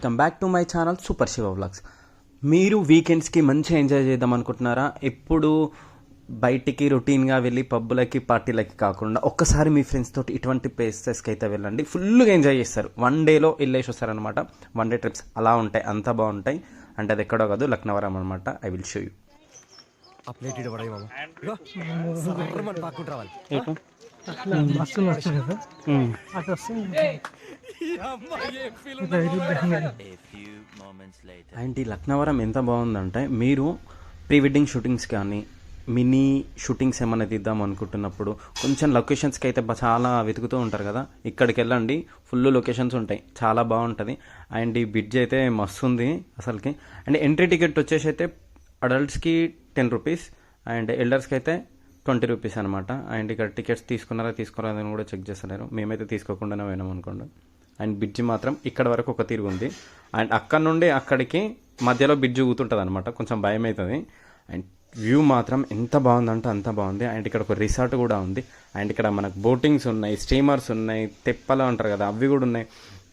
Welcome back to my channel super Shiva vlogs. మీరు వీకెండ్స్కి మంచిగా enjoy చేద్దాం అనుకుంటున్నారా? ఎప్పుడు బయటికి రొటీన్గా వెళ్ళి పబ్బులకి పార్టీలకి కాకుండా ఒక్కసారి మీ ఫ్రెండ్స్ తోటి ఇటువంటి ప్లేసెస్కి అయితే వెళ్ళండి. ఫుల్గా ఎంజాయ్ చేస్తారు. వన్ డేలో వెళ్ళేసి వస్తారనమాట. వన్ డే ట్రిప్స్ అలా ఉంటాయి, అంతా బాగుంటాయి. అంటే అది ఎక్కడో కాదు, లక్నవరం అనమాట. I will show you. And ఈ లక్నవరం ఎంత బాగుందంటే, మీరు ప్రీ వెడ్డింగ్ షూటింగ్స్ కానీ మినీ షూటింగ్స్ ఏమైనా తీద్దాం అనుకుంటున్నప్పుడు కొంచెం లొకేషన్స్కి అయితే చాలా వెతుకుతూ ఉంటారు కదా, ఇక్కడికి వెళ్ళండి. ఫుల్ లొకేషన్స్ ఉంటాయి, చాలా బాగుంటుంది. అండ్ ఈ బ్రిడ్జ్ అయితే మస్తు ఉంది అసలుకి. అండ్ ఎంట్రీ టికెట్ వచ్చేసి అయితే అడల్ట్స్కి 10 రూపీస్ అండ్ ఎల్డర్స్కి అయితే 20 రూపీస్ అనమాట. అండ్ ఇక్కడ టికెట్స్ తీసుకోరా అని కూడా చెక్ చేస్తున్నారు. మేమైతే తీసుకోకుండానే పోయినాం అనుకోండి. అండ్ బ్రిడ్జ్ మాత్రం ఇక్కడ వరకు ఒక తిరుగు ఉంది. అండ్ అక్కడ నుండి అక్కడికి మధ్యలో బ్రిడ్జ్ ఊతుంటుంది అనమాట. కొంచెం భయం అవుతుంది. అండ్ వ్యూ మాత్రం ఎంత బాగుందంటే అంత బాగుంది. అండ్ ఇక్కడ ఒక రిసార్ట్ కూడా ఉంది. అండ్ ఇక్కడ మనకు బోటింగ్స్ ఉన్నాయి, స్టీమర్స్ ఉన్నాయి, తెప్పలు అంటారు కదా అవి కూడా ఉన్నాయి.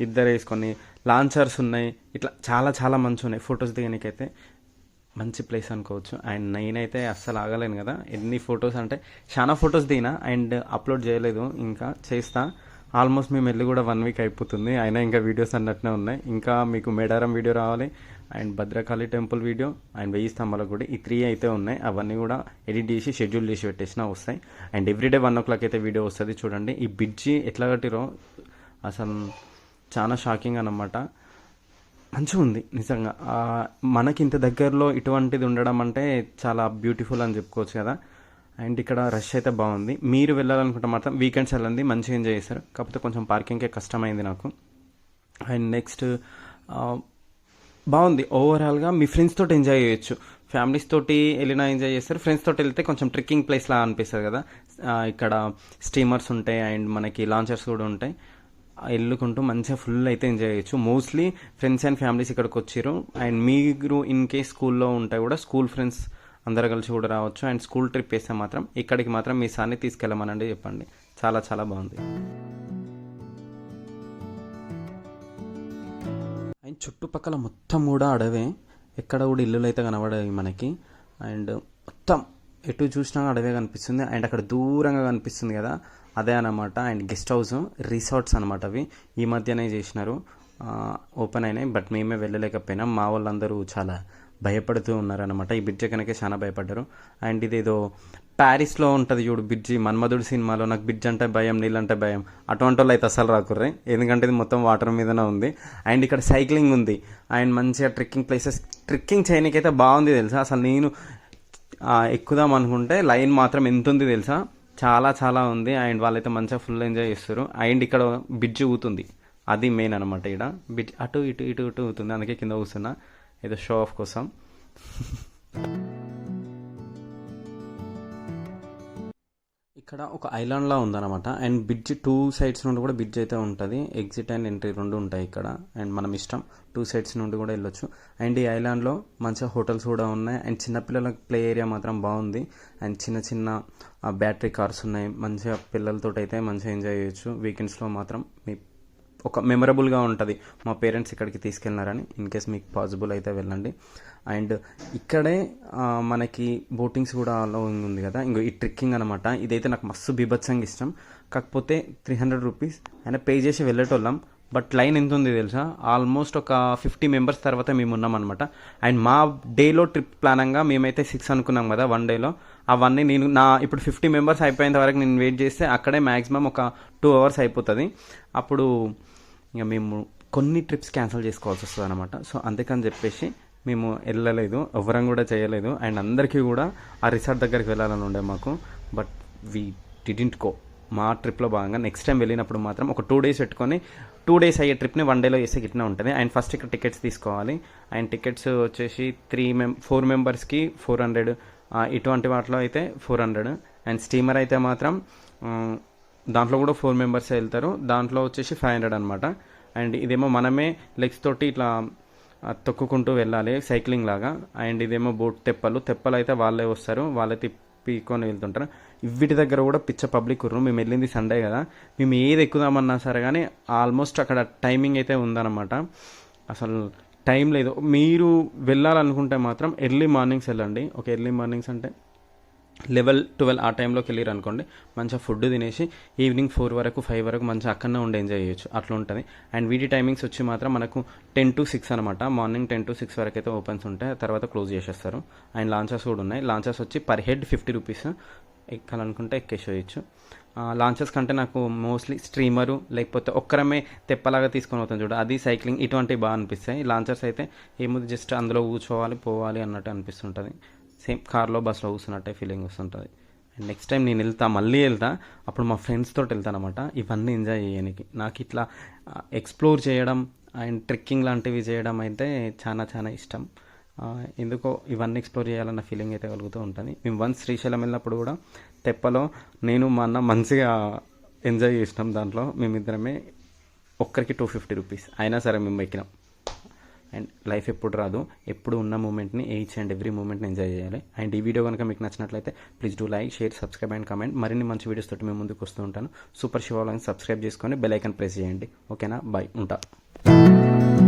ఇద్దరు వేసుకొని లాంచర్స్ ఉన్నాయి. ఇట్లా చాలా చాలా మంచిగా ఉన్నాయి. ఫొటోస్ దిగడానికైతే మంచి ప్లేస్ అనుకోవచ్చు. అండ్ నేనైతే అస్సలు ఆగలేను కదా, ఎన్ని ఫొటోస్ అంటే చాలా ఫొటోస్ దిగినా. అండ్ అప్లోడ్ చేయలేదు, ఇంకా చేస్తా. ఆల్మోస్ట్ మేము వెళ్ళి కూడా 1 వీక్ అయిపోతుంది, అయినా ఇంకా వీడియోస్ అన్నట్టునే ఉన్నాయి. ఇంకా మీకు మేడారం వీడియో రావాలి, and Bhadrakali temple video, and 1000 స్తంభాల గుడి, ఈ 3 అయితే ఉన్నాయి. అవన్నీ కూడా ఎడిట్ చేసి షెడ్యూల్ చేసి పెట్టేసినా వస్తాయి. అండ్ ఎవ్రీడే 1 o'clock అయితే వీడియో వస్తుంది. చూడండి ఈ బ్రిడ్జి ఎట్లా కట్టిరో అసలు చాలా షాకింగ్ అన్నమాట. మంచిగా ఉంది నిజంగా. మనకి ఇంత దగ్గరలో ఇటువంటిది ఉండడం అంటే చాలా బ్యూటిఫుల్ అని చెప్పుకోవచ్చు కదా. అండ్ ఇక్కడ రష్ అయితే బాగుంది. మీరు వెళ్ళాలనుకుంటే మాత్రం వీకెండ్స్ వెళ్ళండి, మంచిగా ఎంజాయ్ చేస్తారు. కాకపోతే కొంచెం పార్కింగ్కే కష్టమైంది నాకు. అండ్ నెక్స్ట్ బాగుంది ఓవరాల్గా. మీ ఫ్రెండ్స్ తోటి ఎంజాయ్ చేయొచ్చు. ఫ్యామిలీస్ తోటి వెళ్ళినా ఎంజాయ్ చేస్తారు. ఫ్రెండ్స్ తోటి వెళ్తే కొంచెం ట్రెక్కింగ్ ప్లేస్ లాగా అనిపిస్తుంది కదా. ఇక్కడ స్టీమర్స్ ఉంటాయి అండ్ మనకి లాంచర్స్ కూడా ఉంటాయి. వెళ్ళుకుంటూ మంచిగా ఫుల్ అయితే ఎంజాయ్ చేయొచ్చు. మోస్ట్లీ ఫ్రెండ్స్ అండ్ ఫ్యామిలీస్ ఇక్కడికి వచ్చారు. అండ్ మీరు ఇన్ కేస్ స్కూల్లో ఉంటే కూడా స్కూల్ ఫ్రెండ్స్ అందరు కలిసి కూడా రావచ్చు. అండ్ స్కూల్ ట్రిప్ వేస్తే మాత్రం ఇక్కడికి మాత్రం మీ సార్ని తీసుకెళ్ళమనండి, చెప్పండి. చాలా చాలా బాగుంది. అండ్ చుట్టుపక్కల మొత్తం కూడా అడవే, ఎక్కడ కూడా ఇల్లులు అయితే కనబడాయి మనకి. అండ్ మొత్తం ఎటు చూసినా అడవే కనిపిస్తుంది. అండ్ అక్కడ దూరంగా కనిపిస్తుంది కదా, అదే అనమాట. అండ్ గెస్ట్ హౌస్ రిసార్ట్స్ అనమాట. అవి ఈ మధ్యనే చేసినారు, ఓపెన్ అయినాయి. బట్ మేమే వెళ్ళలేకపోయినాం. మా వాళ్ళందరూ చాలా భయపడుతూ ఉన్నారనమాట. ఈ బ్రిడ్జ్ కనుక చాలా భయపడ్డారు. అండ్ ఇదేదో ప్యారిస్లో ఉంటుంది చూడు బ్రిడ్జి, మన్మధుడు సినిమాలో. నాకు బ్రిడ్జ్ అంటే భయం, నీళ్ళంటే భయం. అటువంటి వాళ్ళు అయితే అస్సలు రాకుర్రే, ఎందుకంటే ఇది మొత్తం వాటర్ మీదనే ఉంది. అండ్ ఇక్కడ సైక్లింగ్ ఉంది. అండ్ మంచిగా ట్రెక్కింగ్ ప్లేసెస్, ట్రెక్కింగ్ చేయడానికైతే బాగుంది తెలుసా. అసలు నేను ఎక్కుదాం అనుకుంటే లైన్ మాత్రం ఎంత ఉంది తెలుసా, చాలా చాలా ఉంది. అండ్ వాళ్ళైతే మంచిగా ఫుల్ ఎంజాయ్ చేస్తారు. అండ్ ఇక్కడ బ్రిడ్జ్ ఊతుంది, అది మెయిన్ అనమాట. ఇక్కడ బ్రిడ్జ్ అటు ఇటు ఇటు ఇటు ఊతుంది, అందుకే కింద కూర్చున్నా, ఏదో షో ఆఫ్ కోసం. ఇక్కడ ఒక ఐలాండ్లా ఉందన్నమాట. అండ్ బ్రిడ్జ్ 2 sides నుండి కూడా బ్రిడ్జ్ అయితే ఉంటుంది. ఎగ్జిట్ అండ్ ఎంట్రీ 2 ఉంటాయి ఇక్కడ. అండ్ మనం ఇష్టం 2 sides నుండి కూడా వెళ్ళొచ్చు. అండ్ ఈ ఐలాండ్లో మంచిగా హోటల్స్ కూడా ఉన్నాయి. అండ్ చిన్నపిల్లలకు ప్లే ఏరియా మాత్రం బాగుంది. అండ్ చిన్న చిన్న బ్యాటరీ కార్స్ ఉన్నాయి. మంచిగా పిల్లలతో అయితే మంచిగా ఎంజాయ్ చేయొచ్చు. వీకెండ్స్లో మాత్రం మీ ఒక మెమరబుల్గా ఉంటుంది. మా పేరెంట్స్ ఇక్కడికి తీసుకెళ్ళినారని. ఇన్ కేస్ మీకు పాసిబుల్ అయితే వెళ్ళండి. అండ్ ఇక్కడే మనకి బోటింగ్స్ కూడా అలౌయింగ్ ఉంది కదా. ఇంకో ఈ ట్రెక్కింగ్ అనమాట. ఇదైతే నాకు మస్తు బీభత్సంగా ఇష్టం. కాకపోతే 300 రూపీస్ అయినా పే చేసి వెళ్ళేటోళ్ళం. బట్ లైన్ ఎంత ఉంది తెలుసా, ఆల్మోస్ట్ ఒక 50 మెంబర్స్ తర్వాత మేము ఉన్నాం అనమాట. అండ్ మా డేలో ట్రిప్ ప్లానంగా మేమైతే 6 అనుకున్నాం కదా 1 డేలో. అవన్నీ నేను ఇప్పుడు 50 మెంబర్స్ అయిపోయేంత వరకు నేను వెయిట్ చేస్తే అక్కడే మ్యాక్సిమం ఒక 2 hours అయిపోతుంది. అప్పుడు ఇంకా మేము కొన్ని ట్రిప్స్ క్యాన్సిల్ చేసుకోవాల్సి వస్తుంది అనమాట. సో అందుకని చెప్పేసి మేము వెళ్ళలేదు, ఎవరం కూడా చేయలేదు. అండ్ అందరికీ కూడా ఆ రిసార్ట్ దగ్గరికి వెళ్ళాలని ఉండే మాకు. But we didn't go. మా ట్రిప్లో భాగంగా నెక్స్ట్ టైం వెళ్ళినప్పుడు మాత్రం ఒక 2 days పెట్టుకొని 2 days అయ్యే ట్రిప్ని 1 dayలో చేస్తే గిట్నే ఉంటుంది. అండ్ ఫస్ట్ ఇక్కడ టికెట్స్ తీసుకోవాలి. అండ్ టికెట్స్ వచ్చేసి 4 మెంబర్స్కి 400, ఇటువంటి వాటిలో అయితే 400. అండ్ స్టీమర్ అయితే మాత్రం దాంట్లో కూడా 4 మెంబర్స్ వెళ్తారు, దాంట్లో వచ్చేసి 500 అనమాట. అండ్ ఇదేమో మనమే లెగ్స్ తోటి ఇట్లా తొక్కుకుంటూ వెళ్ళాలి, సైక్లింగ్ లాగా. అండ్ ఇదేమో తెప్పలు అయితే వాళ్ళే వస్తారు, వాళ్ళే పీక్కొని వెళ్తుంటారు. వీటి దగ్గర కూడా పిచ్చ పబ్లిక్ ఉర్రు. మేము వెళ్ళింది సండే కదా, మేము ఏది ఎక్కుదామన్నా సరే కానీ ఆల్మోస్ట్ అక్కడ టైమింగ్ అయితే ఉందన్నమాట. అసలు టైం లేదు. మీరు వెళ్ళాలనుకుంటే మాత్రం ఎర్లీ మార్నింగ్స్ వెళ్ళండి. ఒక ఎర్లీ మార్నింగ్స్ అంటే 11-12 ఆ టైంలోకి వెళ్ళారు అనుకోండి, మంచిగా ఫుడ్ తినేసి ఈవినింగ్ 4 వరకు 5 వరకు మంచిగా అక్కడనే ఉండి ఎంజాయ్ చేయొచ్చు, అట్లా ఉంటుంది. అండ్ వీటి టైమింగ్స్ వచ్చి మాత్రం మనకు 10 to 6 అనమాట. మార్నింగ్ 10 to 6 వరకు అయితే ఓపెన్స్ ఉంటాయి, తర్వాత క్లోజ్ చేసేస్తారు. అండ్ లాంచెస్ కూడా ఉన్నాయి. లాంచెస్ వచ్చి పర్ హెడ్ 50 రూపీస్. ఎక్కాలనుకుంటే ఎక్కేసేయచ్చు. లాంచెస్ కంటే నాకు మోస్ట్లీ స్ట్రీమరు లేకపోతే ఒక్కరమే తెప్పలాగా తీసుకొని అవుతాం చూడ, అది సైక్లింగ్ ఇటువంటివి బాగా అనిపిస్తాయి. లాంచర్స్ అయితే ఏముంది, జస్ట్ అందులో కూర్చోవాలి పోవాలి అన్నట్టు అనిపిస్తుంటుంది. సేమ్ కార్లో బస్సులో కూర్చున్నట్టే ఫీలింగ్ వస్తుంటుంది. అండ్ నెక్స్ట్ టైం నేను మళ్ళీ వెళ్తా, అప్పుడు మా ఫ్రెండ్స్ తోటి వెళ్తాను అనమాట, ఇవన్నీ ఎంజాయ్ చేయడానికి. నాకు ఇట్లా ఎక్స్ప్లోర్ చేయడం అండ్ ట్రెక్కింగ్ లాంటివి చేయడం అయితే చాలా చాలా ఇష్టం. ఎందుకో ఇవన్నీ ఎక్స్ప్లోర్ చేయాలన్న ఫీలింగ్ అయితే కలుగుతూ ఉంటుంది. మేము వన్స్ శ్రీశైలం వెళ్ళినప్పుడు కూడా తెప్పలో నేను మా అన్న మంచిగా ఎంజాయ్ చేసినాం. దాంట్లో మేమిద్దరమే ఒక్కరికి 250 రూపీస్ అయినా సరే మేము ఎక్కినాం. అండ్ లైఫ్ ఎప్పుడు రాదు, ఎప్పుడు ఉన్న మూమెంట్ని ఈచ్ అండ్ ఎవ్రీ మూమెంట్ని ఎంజాయ్ చేయాలి. అండ్ ఈ వీడియో కనుక మీకు నచ్చినట్లయితే please do like, share, subscribe and comment. మరిన్ని మంచి వీడియోస్ తోటి మేము ముందుకు వస్తూ ఉంటాను. సూపర్ శివ వ్లాగ్ని సబ్స్క్రైబ్ చేసుకొని బెల్ ఐకాన్ ప్రెస్ చేయండి. ఓకేనా, బాయ్, ఉంటా.